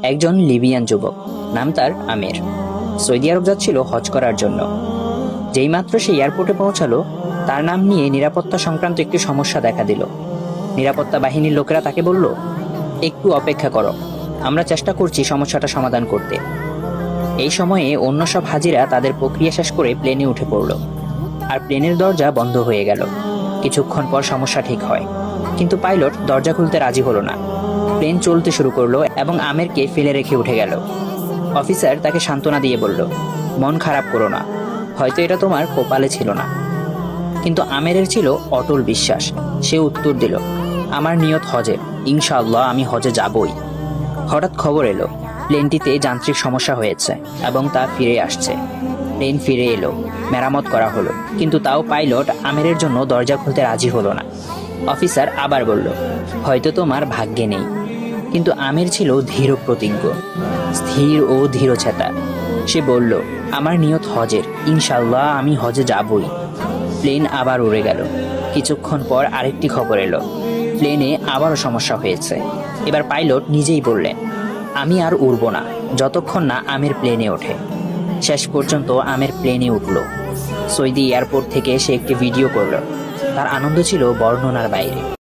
একজন লিবিয়ান যুবক, নাম তার আমির, সৌদি আরব যাচ্ছিল হজ করার জন্য। যেই মাত্র সে এয়ারপোর্টে পৌঁছালো, তার নাম নিয়ে নিরাপত্তা সংক্রান্ত একটি সমস্যা দেখা দিল। নিরাপত্তা বাহিনীর লোকেরা তাকে বলল, একটু অপেক্ষা করো, আমরা চেষ্টা করছি সমস্যাটা সমাধান করতে। এই সময়ে অন্য সব হাজিরা তাদের প্রক্রিয়া শেষ করে প্লেনে উঠে পড়ল, আর প্লেনের দরজা বন্ধ হয়ে গেল। কিছুক্ষণ পর সমস্যা ঠিক হয়, কিন্তু পাইলট দরজা খুলতে রাজি হলো না। প্লেন চলতে শুরু করলো এবং আমেরকে ফেলে রেখে উঠে গেল। অফিসার তাকে সান্ত্বনা দিয়ে বলল, মন খারাপ করো না, হয়তো এটা তোমার কপালে ছিল না। কিন্তু আমেরের ছিল অটল বিশ্বাস। সে উত্তর দিল, আমার নিয়ত হজের, ইনশাআল্লাহ আমি হজে যাবই। হঠাৎ খবর এলো, প্লেনটিতে যান্ত্রিক সমস্যা হয়েছে এবং তা ফিরে আসছে। প্লেন ফিরে এলো, মেরামত করা হলো, কিন্তু তাও পাইলট আমেরের জন্য দরজা খুলতে রাজি হলো না। অফিসার আবার বলল, হয়তো তোমার ভাগ্যে নেই। কিন্তু আমের ছিল ধীর প্রতিজ্ঞ, স্থির ও ধীরচেতা। সে বলল, আমার নিয়ত হজের, ইনশাআল্লাহ আমি হজে যাবই। প্লেন আবার উড়ে গেল। কিছুক্ষণ পর আরেকটি খবর এলো, প্লেনে আবারও সমস্যা হয়েছে। এবার পাইলট নিজেই বললেন, আমি আর উড়ব না যতক্ষণ না আমের প্লেনে ওঠে। শেষ পর্যন্ত আমের প্লেনে উঠল। সৌদি এয়ারপোর্ট থেকে সে একটি ভিডিও করল। তার আনন্দ ছিল বর্ণনার বাইরে।